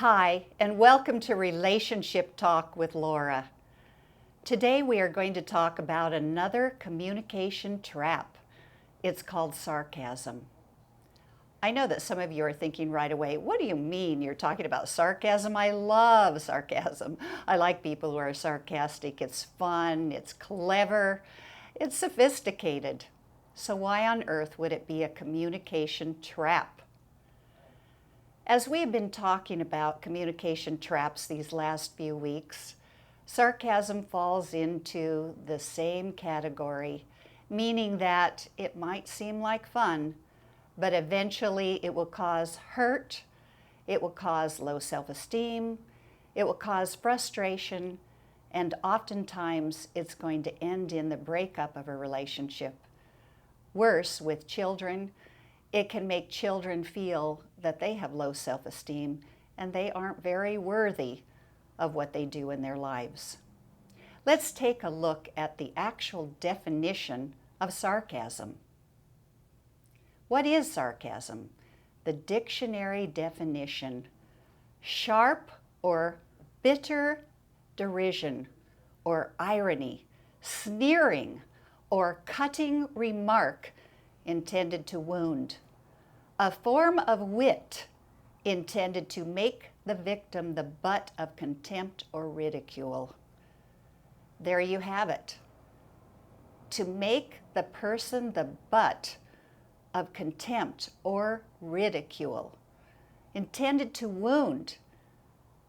Hi, and welcome to Relationship Talk with Laura. Today we are going to talk about another communication trap. It's called sarcasm. I know that some of you are thinking right away, what do you mean you're talking about sarcasm? I love sarcasm. I like people who are sarcastic. It's fun, it's clever, it's sophisticated. So why on earth would it be a communication trap? As we have been talking about communication traps these last few weeks, sarcasm falls into the same category, meaning that it might seem like fun, but eventually it will cause hurt, it will cause low self-esteem, it will cause frustration, and oftentimes it's going to end in the breakup of a relationship. Worse, with children, it can make children feel that they have low self-esteem and they aren't very worthy of what they do in their lives. Let's take a look at the actual definition of sarcasm. What is sarcasm? The dictionary definition: sharp or bitter derision or irony, sneering or cutting remark intended to wound, a form of wit intended to make the victim the butt of contempt or ridicule. There you have it. To make the person the butt of contempt or ridicule, intended to wound.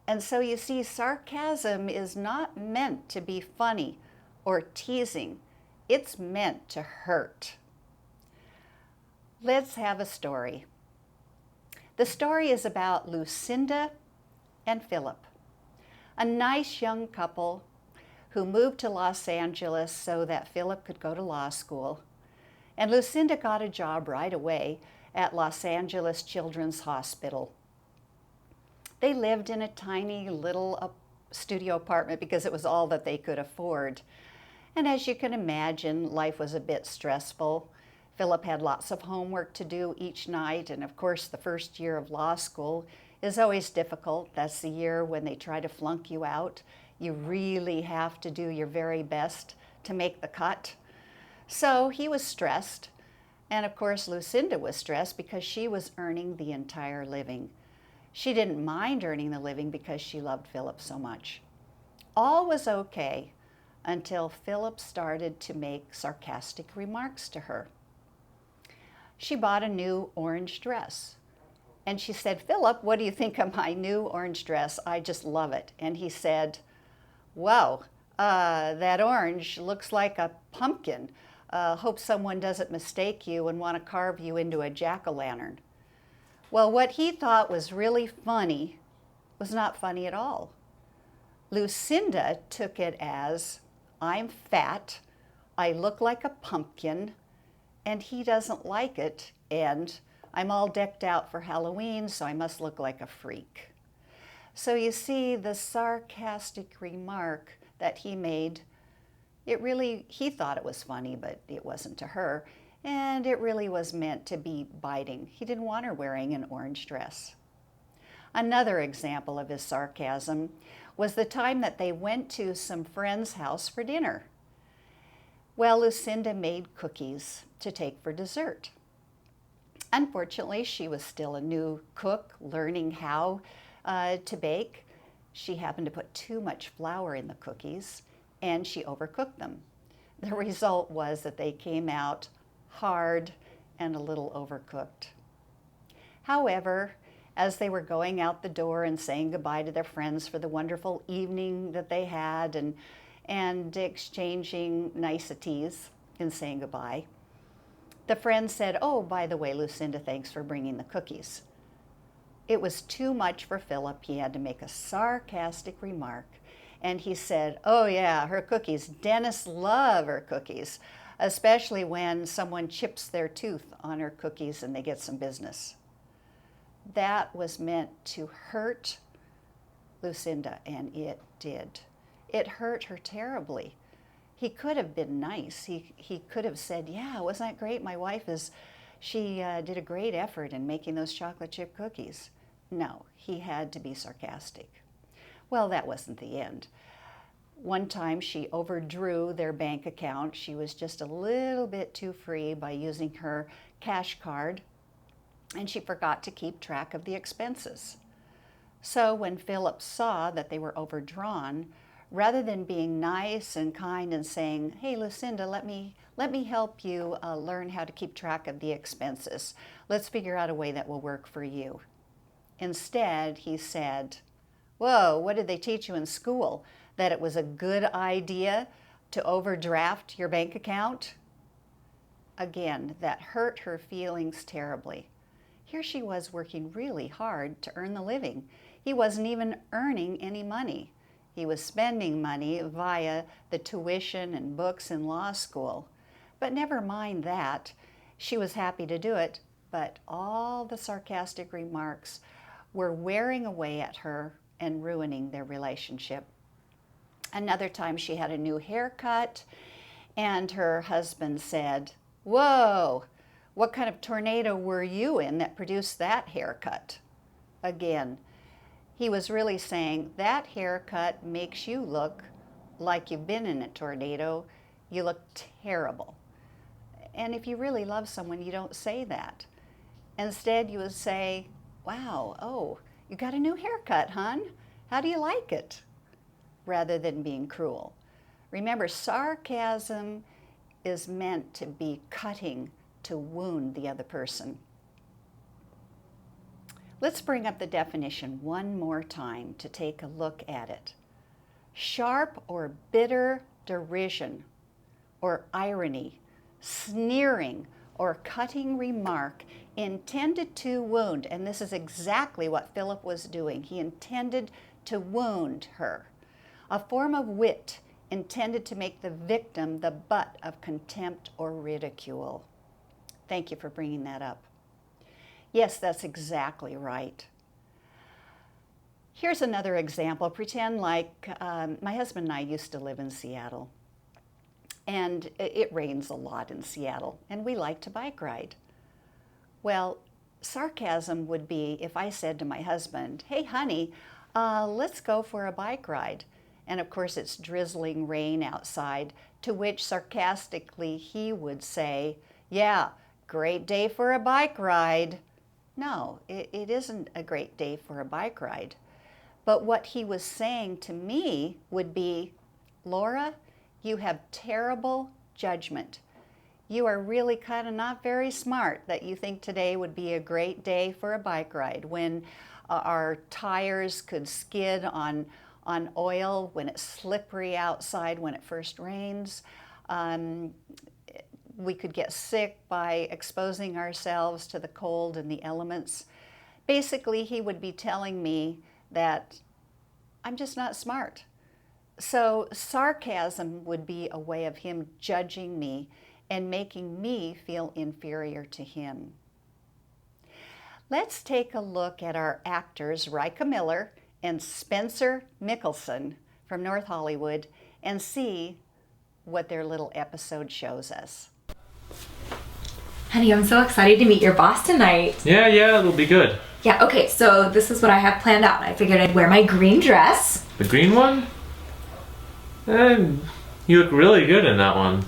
And so you see, sarcasm is not meant to be funny or teasing. It's meant to hurt. Let's have a story. The story is about Lucinda and Philip, a nice young couple who moved to Los Angeles so that Philip could go to law school. And Lucinda got a job right away at Los Angeles Children's Hospital. They lived in a tiny little studio apartment because it was all that they could afford. And as you can imagine, life was a bit stressful. Philip had lots of homework to do each night, and of course the first year of law school is always difficult. That's the year when they try to flunk you out. You really have to do your very best to make the cut. So he was stressed, and of course Lucinda was stressed because she was earning the entire living. She didn't mind earning the living because she loved Philip so much. All was okay until Philip started to make sarcastic remarks to her. She bought a new orange dress. And she said, "Philip, what do you think of my new orange dress? I just love it." And he said, "Wow, that orange looks like a pumpkin. Hope someone doesn't mistake you and want to carve you into a jack-o'-lantern." Well, what he thought was really funny was not funny at all. Lucinda took it as, I'm fat, I look like a pumpkin, and he doesn't like it, and I'm all decked out for Halloween, so I must look like a freak. So you see, the sarcastic remark that he made, he thought it was funny, but it wasn't to her, and it really was meant to be biting. He didn't want her wearing an orange dress. Another example of his sarcasm was the time that they went to some friend's house for dinner. Well, Lucinda made cookies to take for dessert. Unfortunately, she was still a new cook, learning how to bake. She happened to put too much flour in the cookies, and she overcooked them. The result was that they came out hard and a little overcooked. However, as they were going out the door and saying goodbye to their friends for the wonderful evening that they had and exchanging niceties and saying goodbye, the friend said, "Oh, by the way, Lucinda, thanks for bringing the cookies." It was too much for Philip. He had to make a sarcastic remark. And he said, "Oh yeah, her cookies. Dentists love her cookies, especially when someone chips their tooth on her cookies and they get some business." That was meant to hurt Lucinda, and it did. It hurt her terribly. He could have been nice. He could have said, "Yeah, wasn't that great? My wife she did a great effort in making those chocolate chip cookies." No, he had to be sarcastic. Well, that wasn't the end. One time she overdrew their bank account. She was just a little bit too free by using her cash card, and she forgot to keep track of the expenses. So when Philip saw that they were overdrawn, rather than being nice and kind and saying, "Hey, Lucinda, let me help you learn how to keep track of the expenses. Let's figure out a way that will work for you." Instead, he said, "Whoa, what did they teach you in school? That it was a good idea to overdraft your bank account?" Again, that hurt her feelings terribly. Here she was working really hard to earn the living. He wasn't even earning any money. He was spending money via the tuition and books in law school. But never mind that. She was happy to do it, but all the sarcastic remarks were wearing away at her and ruining their relationship. Another time she had a new haircut, and her husband said, "Whoa, what kind of tornado were you in that produced that haircut?" Again, he was really saying, that haircut makes you look like you've been in a tornado. You look terrible. And if you really love someone, you don't say that. Instead, you would say, "Wow, oh, you got a new haircut, hon. How do you like it?" Rather than being cruel. Remember, sarcasm is meant to be cutting, to wound the other person. Let's bring up the definition one more time to take a look at it. Sharp or bitter derision or irony, sneering or cutting remark intended to wound, and this is exactly what Philip was doing. He intended to wound her. A form of wit intended to make the victim the butt of contempt or ridicule. Thank you for bringing that up. Yes, that's exactly right. Here's another example. Pretend like my husband and I used to live in Seattle. And it rains a lot in Seattle, and we like to bike ride. Well, sarcasm would be if I said to my husband, "Hey, honey, let's go for a bike ride." And of course, it's drizzling rain outside, to which sarcastically he would say, "Yeah, great day for a bike ride." No, it isn't a great day for a bike ride. But what he was saying to me would be, "Laura, you have terrible judgment. You are really kind of not very smart that you think today would be a great day for a bike ride when our tires could skid on oil, when it's slippery outside when it first rains. We could get sick by exposing ourselves to the cold and the elements." Basically, he would be telling me that I'm just not smart. So sarcasm would be a way of him judging me and making me feel inferior to him. Let's take a look at our actors, Rika Miller and Spencer Mickelson from North Hollywood, and see what their little episode shows us. Honey, I'm so excited to meet your boss tonight. Yeah, it'll be good. Yeah, okay, so this is what I have planned out. I figured I'd wear my green dress. The green one? You look really good in that one.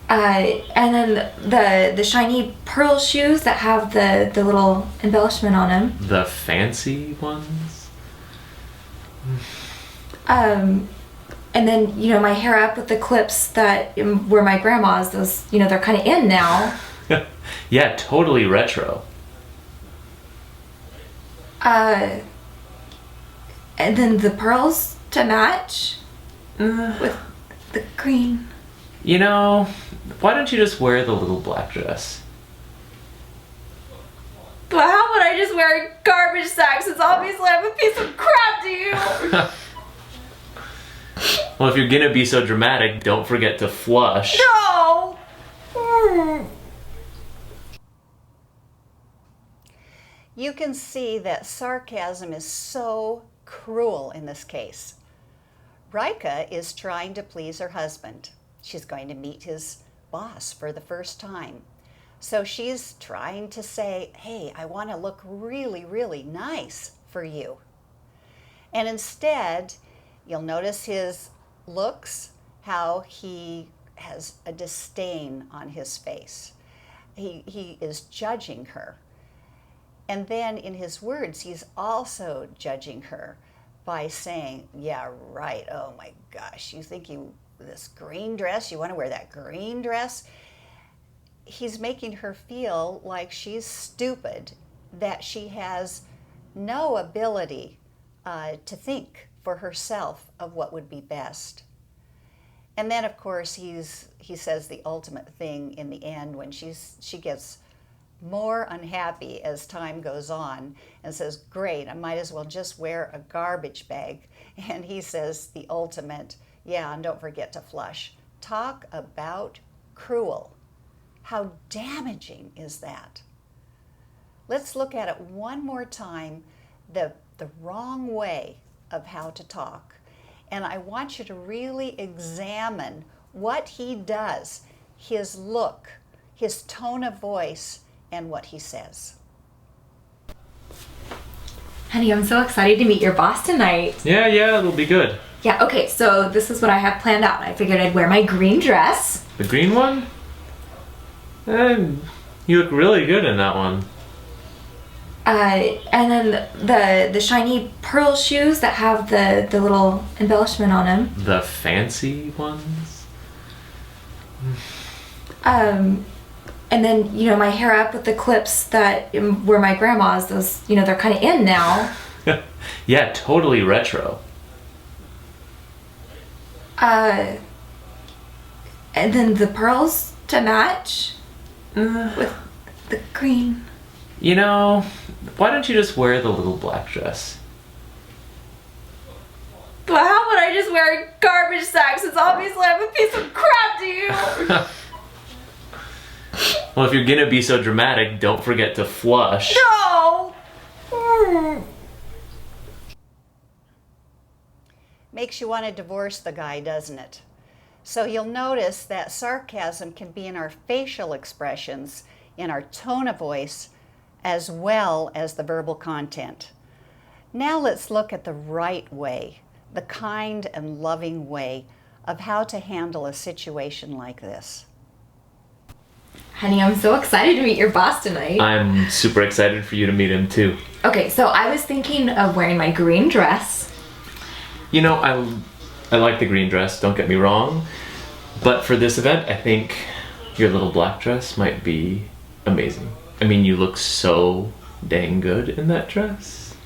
And then the shiny pearl shoes that have the little embellishment on them. The fancy ones? And then, my hair up with the clips that were my grandma's. Those, they're kind of in now. Yeah, totally retro. And then the pearls to match with the green. Why don't you just wear the little black dress? But how would I just wear a garbage sack since obviously I'm a piece of crap to you? Well, if you're gonna be so dramatic, don't forget to flush. No! You can see that sarcasm is so cruel in this case. Rika is trying to please her husband. She's going to meet his boss for the first time. So she's trying to say, hey, I want to look really, really nice for you. And instead, you'll notice his looks, how he has a disdain on his face. He is judging her. And then in his words, he's also judging her by saying, yeah, right, oh my gosh, you think this green dress, you want to wear that green dress? He's making her feel like she's stupid, that she has no ability to think for herself of what would be best. And then, of course, he says the ultimate thing in the end when she gets more unhappy as time goes on and says, great, I might as well just wear a garbage bag. And he says the ultimate, yeah, and don't forget to flush. Talk about cruel. How damaging is that? Let's look at it one more time, the wrong way of how to talk. And I want you to really examine what he does, his look, his tone of voice, and what he says. Honey, I'm so excited to meet your boss tonight. Yeah, it'll be good. Yeah, okay, so this is what I have planned out. I figured I'd wear my green dress. The green one? You look really good in that one. And then the shiny pearl shoes that have the little embellishment on them. The fancy ones? And then, my hair up with the clips that were my grandma's. Those, they're kind of in now. Yeah, totally retro. And then the pearls to match with the green. Why don't you just wear the little black dress? But how would I just wear a garbage sack since obviously I'm a piece of crap to you? Well, if you're gonna be so dramatic, don't forget to flush. No! Makes you want to divorce the guy, doesn't it? So you'll notice that sarcasm can be in our facial expressions, in our tone of voice, as well as the verbal content. Now let's look at the right way, the kind and loving way of how to handle a situation like this. Honey, I'm so excited to meet your boss tonight. I'm super excited for you to meet him too. Okay, so I was thinking of wearing my green dress. I like the green dress, don't get me wrong. But for this event, I think your little black dress might be amazing. I mean, you look so dang good in that dress.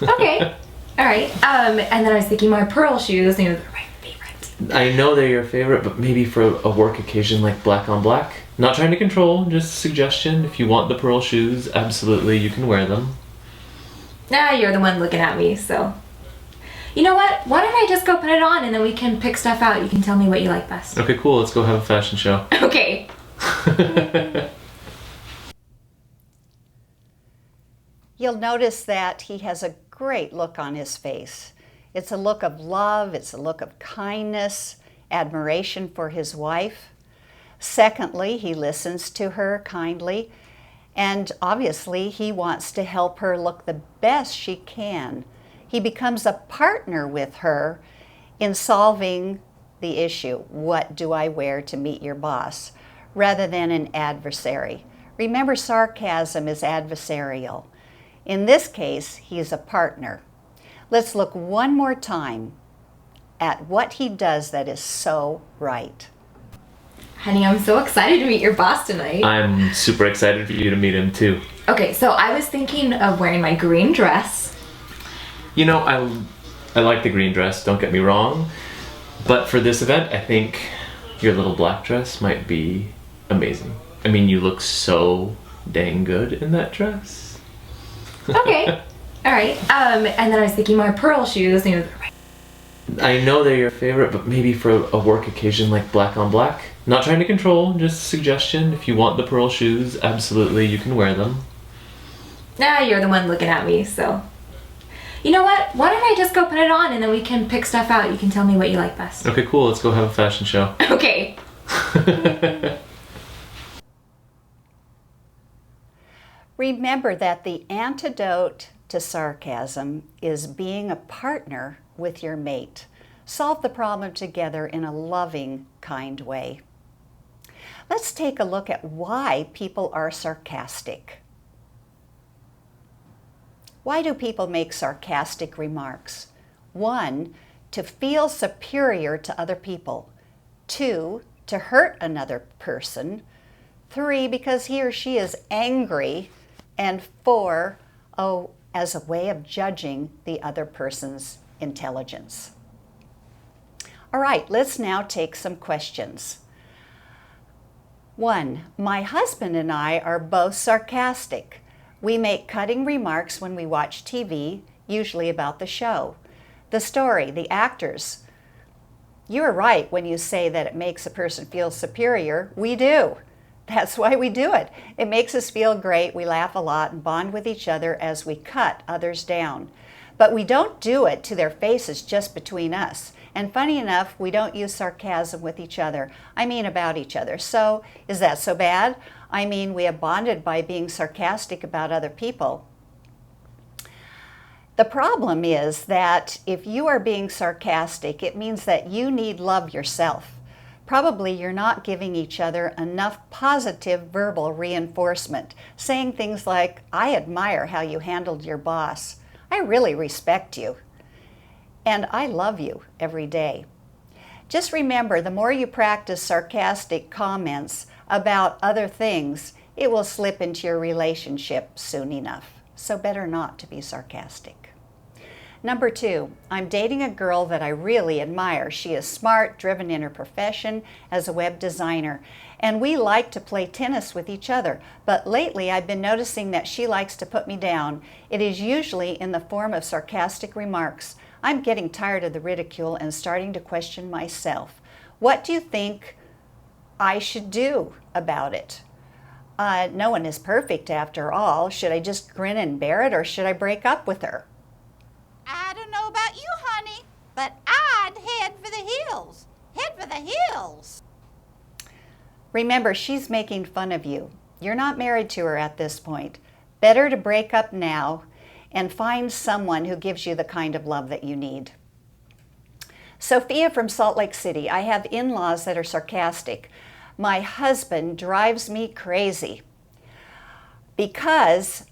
Okay. All right. And then I was thinking my pearl shoes, they're my favorite. I know they're your favorite, but maybe for a work occasion like black on black. Not trying to control, just a suggestion. If you want the pearl shoes, absolutely, you can wear them. Nah, you're the one looking at me, so. You know what? Why don't I just go put it on and then we can pick stuff out. You can tell me what you like best. Okay, cool. Let's go have a fashion show. Okay. You'll notice that he has a great look on his face. It's a look of love, it's a look of kindness, admiration for his wife. Secondly, he listens to her kindly, and obviously he wants to help her look the best she can. He becomes a partner with her in solving the issue, what do I wear to meet your boss, rather than an adversary. Remember, sarcasm is adversarial. In this case, he's a partner. Let's look one more time at what he does that is so right. Honey, I'm so excited to meet your boss tonight. I'm super excited for you to meet him too. Okay, so I was thinking of wearing my green dress. I like the green dress, don't get me wrong. But for this event, I think your little black dress might be amazing. I mean, you look so dang good in that dress. Okay. All right. And then I was thinking my pearl shoes, they're my I know they're your favorite, but maybe for a work occasion like black on black. Not trying to control, just a suggestion. If you want the pearl shoes, absolutely, you can wear them. Nah, you're the one looking at me, so. You know what? Why don't I just go put it on and then we can pick stuff out. You can tell me what you like best. Okay, cool. Let's go have a fashion show. Okay. Remember that the antidote to sarcasm is being a partner with your mate. Solve the problem together in a loving, kind way. Let's take a look at why people are sarcastic. Why do people make sarcastic remarks? 1, to feel superior to other people. 2, to hurt another person. 3, because he or she is angry. And 4, as a way of judging the other person's intelligence. All right, let's now take some questions. 1, my husband and I are both sarcastic. We make cutting remarks when we watch TV, usually about the show. The story, the actors. You're right when you say that it makes a person feel superior. We do. That's why we do it. It makes us feel great. We laugh a lot and bond with each other as we cut others down. But we don't do it to their faces, just between us. And funny enough, we don't use sarcasm with each other. I mean about each other. So, is that so bad? I mean, we have bonded by being sarcastic about other people. The problem is that if you are being sarcastic, it means that you need love yourself. Probably you're not giving each other enough positive verbal reinforcement, saying things like, I admire how you handled your boss. I really respect you. And I love you every day. Just remember, the more you practice sarcastic comments about other things, it will slip into your relationship soon enough. So better not to be sarcastic. Number 2, I'm dating a girl that I really admire. She is smart, driven in her profession as a web designer, and we like to play tennis with each other. But lately I've been noticing that she likes to put me down. It is usually in the form of sarcastic remarks. I'm getting tired of the ridicule and starting to question myself. What do you think I should do about it? No one is perfect after all. Should I just grin and bear it, or should I break up with her? I don't know about you, honey, but I'd head for the hills. Head for the hills. Remember, she's making fun of you. You're not married to her at this point. Better to break up now and find someone who gives you the kind of love that you need. Sophia from Salt Lake City. I have in-laws that are sarcastic. My husband drives me crazy because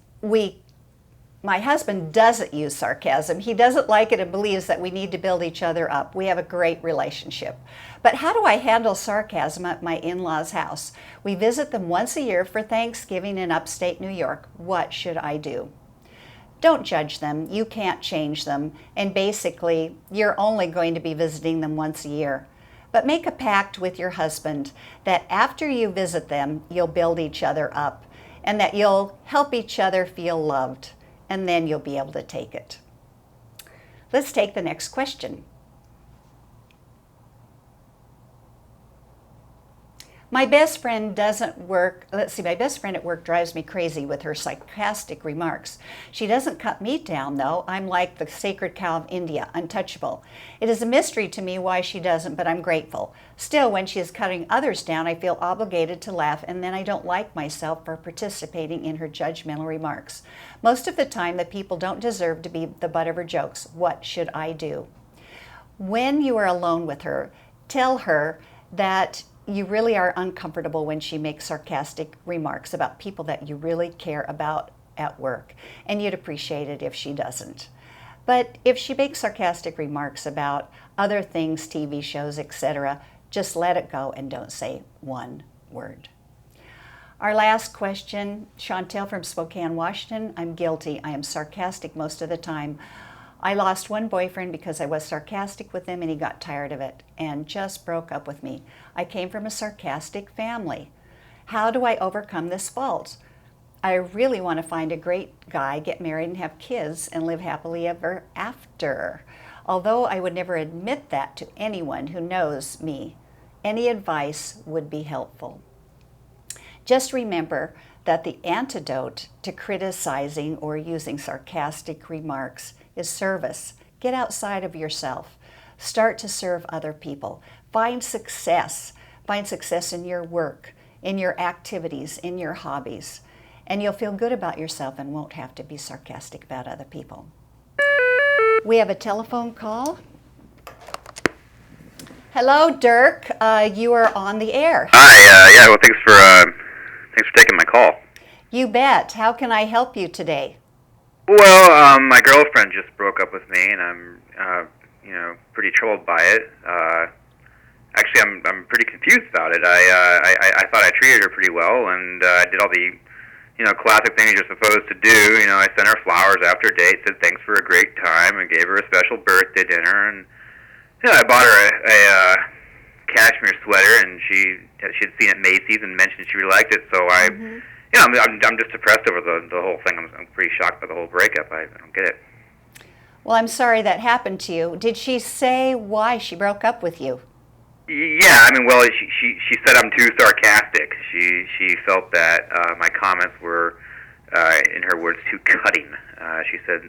my husband doesn't use sarcasm. He doesn't like it and believes that we need to build each other up. We have a great relationship. But how do I handle sarcasm at my in-laws' house? We visit them once a year for Thanksgiving in upstate New York. What should I do? Don't judge them. You can't change them. And basically, you're only going to be visiting them once a year. But make a pact with your husband that after you visit them, you'll build each other up and that you'll help each other feel loved. And then you'll be able to take it. Let's take the next question. My best friend at work drives me crazy with her sarcastic remarks. She doesn't cut me down though. I'm like the sacred cow of India, untouchable. It is a mystery to me why she doesn't, but I'm grateful. Still, when she is cutting others down, I feel obligated to laugh, and then I don't like myself for participating in her judgmental remarks. Most of the time, the people don't deserve to be the butt of her jokes. What should I do? When you are alone with her, tell her that you really are uncomfortable when she makes sarcastic remarks about people that you really care about at work, and you'd appreciate it if she doesn't. But if she makes sarcastic remarks about other things, TV shows, etc., just let it go and don't say one word. Our last question, Chantel from Spokane, Washington. I'm guilty. I am sarcastic most of the time. I lost one boyfriend because I was sarcastic with him and he got tired of it and just broke up with me. I came from a sarcastic family. How do I overcome this fault? I really want to find a great guy, get married and have kids and live happily ever after. Although I would never admit that to anyone who knows me, any advice would be helpful. Just remember that the antidote to criticizing or using sarcastic remarks is service. Get outside of yourself. Start to serve other people. Find success. Find success in your work, in your activities, in your hobbies. and you'll feel good about yourself and won't have to be sarcastic about other people. We have a telephone call. Hello, Dirk. You are on the air. Hi. Yeah. Well, thanks for taking my call. You bet. How can I help you today? Well, my girlfriend just broke up with me, and I'm pretty troubled by it. Actually, I'm pretty confused about it. I thought I treated her pretty well, and I did all the classic things you're supposed to do. I sent her flowers after a date, said thanks for a great time, and gave her a special birthday dinner. And I bought her a cashmere sweater, and she'd seen it at Macy's and mentioned she really liked it. So I'm just depressed over the whole thing. I'm pretty shocked by the whole breakup. I don't get it. Well, I'm sorry that happened to you. Did she say why she broke up with you? Yeah, she said I'm too sarcastic. She felt that my comments were, in her words, too cutting. She said,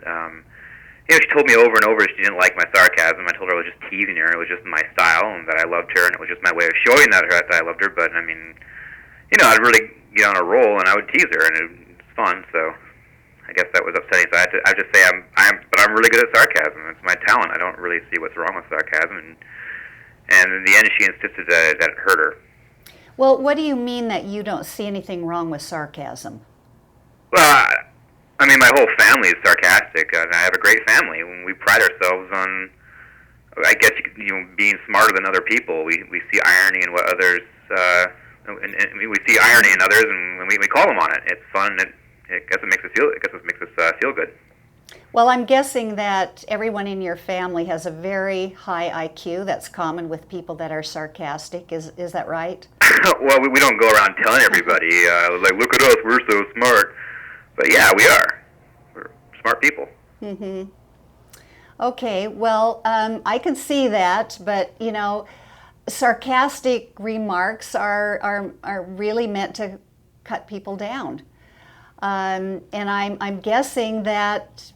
she told me over and over she didn't like my sarcasm. I told her I was just teasing her. It was just my style, and that I loved her, and it was just my way of showing that I loved her. But I'd really get on a roll, and I would tease her, and it was fun. So I guess that was upsetting. So I just say I'm really good at sarcasm. It's my talent. I don't really see what's wrong with sarcasm, and in the end, she insisted that it hurt her. Well, what do you mean that you don't see anything wrong with sarcasm? Well, my whole family is sarcastic, and I have a great family. We pride ourselves on, I guess, being smarter than other people. We see irony in what others, and we see irony in others, and we call them on it. It's fun. I guess it makes us feel good. Well, I'm guessing that everyone in your family has a very high IQ. That's common with people that are sarcastic. Is that right? Well, we don't go around telling everybody, like, look at us, we're so smart. But yeah, we are. We're smart people. Mm-hmm. Okay, well, I can see that, but, sarcastic remarks are really meant to cut people down. And I'm guessing that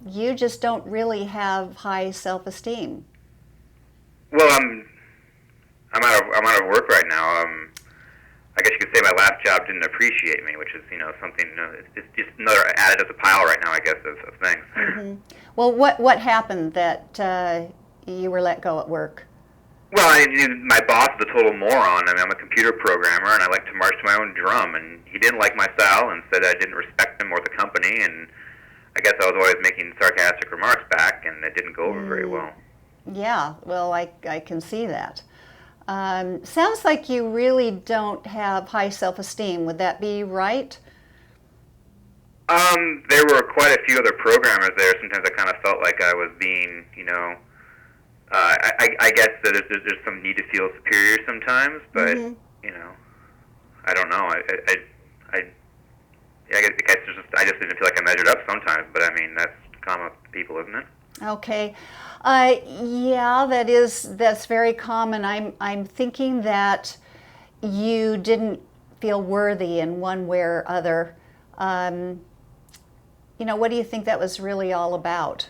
you just don't really have high self-esteem. Well, I'm out of work right now. I guess you could say my last job didn't appreciate me, which is something. It's just another added to the pile right now, I guess, of things. Mm-hmm. Well, what happened that you were let go at work? Well, my boss is a total moron. I'm a computer programmer, and I like to march to my own drum. And he didn't like my style, and said I didn't respect him or the company. And I guess I was always making sarcastic remarks back, and it didn't go over very well. Yeah, well, I can see that. Sounds like you really don't have high self-esteem. Would that be right? There were quite a few other programmers there. Sometimes I kind of felt like I was being, I guess that there's some need to feel superior sometimes, but I don't know. I just didn't feel like I measured up sometimes. But that's common with people, isn't it? Okay. Yeah, that's very common. I'm thinking that you didn't feel worthy in one way or other. What do you think that was really all about?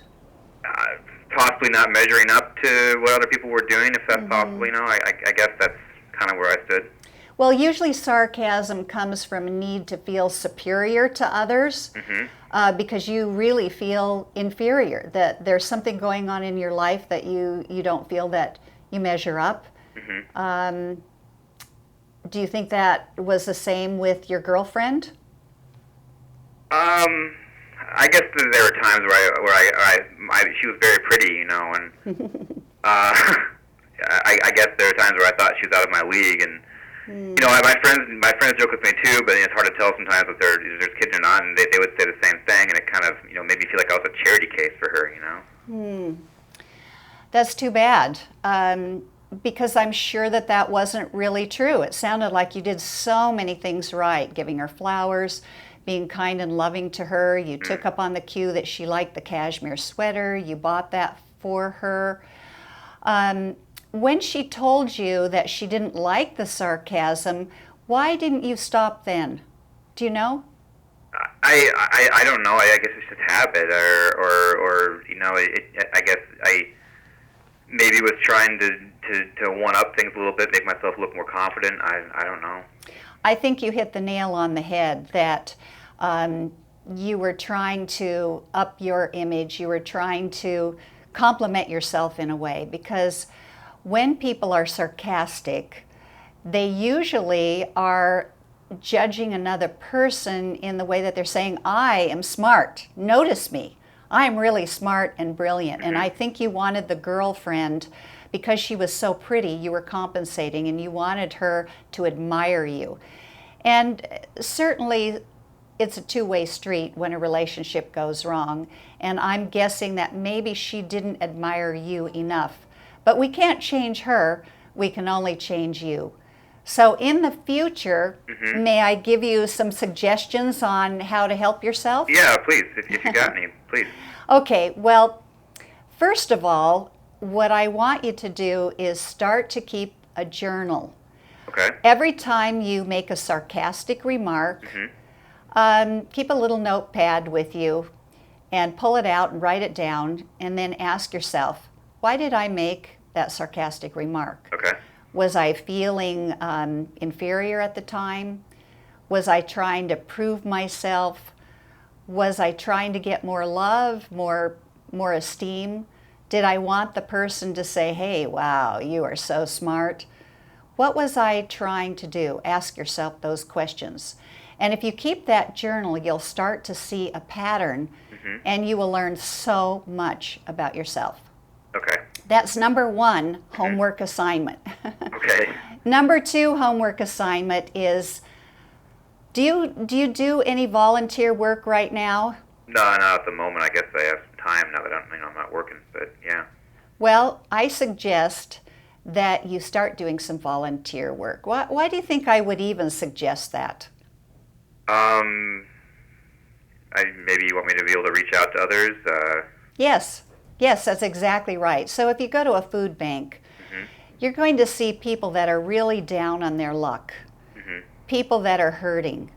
Possibly not measuring up to what other people were doing, if that's possible. I guess that's kind of where I stood. Well, usually sarcasm comes from a need to feel superior to others, because you really feel inferior, that there's something going on in your life that you don't feel that you measure up. Do you think that was the same with your girlfriend? I guess there were times where she was very pretty, and I guess there were times where I thought she was out of my league, and my friends joke with me too, but it's hard to tell sometimes if there's kids or not, and they would say the same thing, and it kind of made me feel like I was a charity case for her. That's too bad, because I'm sure that wasn't really true. It sounded like you did so many things right, giving her flowers, being kind and loving to her. You took up on the cue that she liked the cashmere sweater. You bought that for her. When she told you that she didn't like the sarcasm, why didn't you stop then? Do you know? I don't know. I guess it's just habit, or I guess I maybe was trying to one up things a little bit, make myself look more confident. I don't know. I think you hit the nail on the head that You were trying to up your image. You were trying to compliment yourself in a way, because when people are sarcastic, they usually are judging another person in the way that they're saying, I am smart, notice me. I'm really smart and brilliant. And I think you wanted the girlfriend, because she was so pretty, you were compensating and you wanted her to admire you. And certainly it's a two-way street when a relationship goes wrong. And I'm guessing that maybe she didn't admire you enough. But we can't change her, we can only change you. So in the future, may I give you some suggestions on how to help yourself? Yeah, please, if you got any, please. Okay, well, first of all, what I want you to do is start to keep a journal. Okay. Every time you make a sarcastic remark, keep a little notepad with you and pull it out and write it down, and then ask yourself, why did I make that sarcastic remark? Okay. Was I feeling inferior at the time? Was I trying to prove myself? Was I trying to get more love, more esteem? Did I want the person to say, hey, wow, you are so smart? What was I trying to do? Ask yourself those questions. And if you keep that journal, you'll start to see a pattern, and you will learn so much about yourself. Okay. That's number one homework assignment. Okay. Number two homework assignment is, do you do any volunteer work right now? No, not at the moment. I guess I have time now that I'm not working, but yeah. Well, I suggest that you start doing some volunteer work. Why do you think I would even suggest that? Maybe you want me to be able to reach out to others? Yes, that's exactly right. So if you go to a food bank, you're going to see people that are really down on their luck, people that are hurting.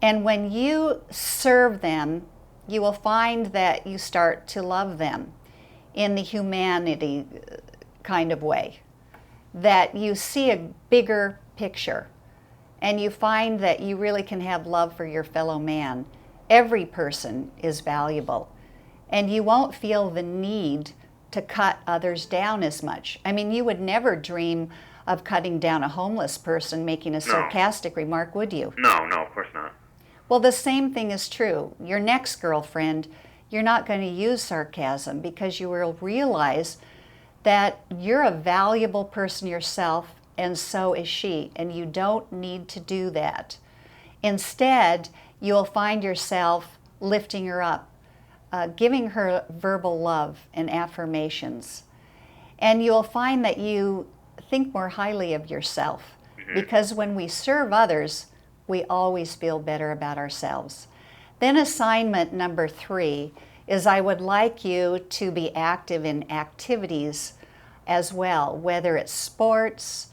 And when you serve them, you will find that you start to love them in the humanity kind of way, that you see a bigger picture, and you find that you really can have love for your fellow man. Every person is valuable, and you won't feel the need to cut others down as much. I mean, you would never dream of cutting down a homeless person making a sarcastic remark, would you? No, of course not. Well, the same thing is true. Your next girlfriend, you're not going to use sarcasm, because you will realize that you're a valuable person yourself, and so is she, and you don't need to do that. Instead, you'll find yourself lifting her up, giving her verbal love and affirmations. And you'll find that you think more highly of yourself, because when we serve others, we always feel better about ourselves. Then assignment number 3 is, I would like you to be active in activities as well, whether it's sports,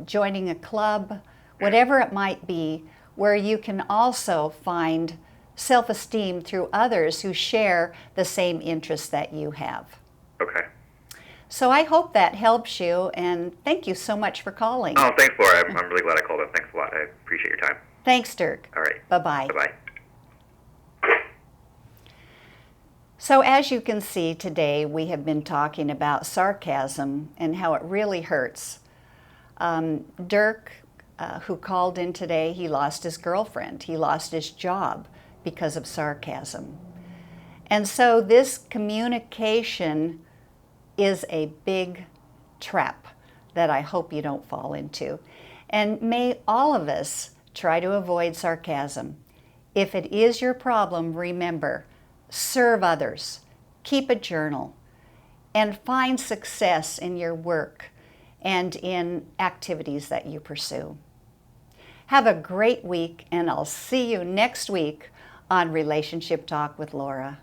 joining a club, whatever it might be, where you can also find self-esteem through others who share the same interests that you have. Okay. So I hope that helps you, and thank you so much for calling. Oh, thanks, Laura. I'm really glad I called in. Thanks a lot. I appreciate your time. Thanks, Dirk. All right. Bye-bye. Bye-bye. So as you can see today, we have been talking about sarcasm and how it really hurts. Dirk, who called in today, he lost his girlfriend. He lost his job because of sarcasm. And so this communication is a big trap that I hope you don't fall into. And may all of us try to avoid sarcasm. If it is your problem, remember, serve others, keep a journal, and find success in your work and in activities that you pursue. Have a great week, and I'll see you next week on Relationship Talk with Laura.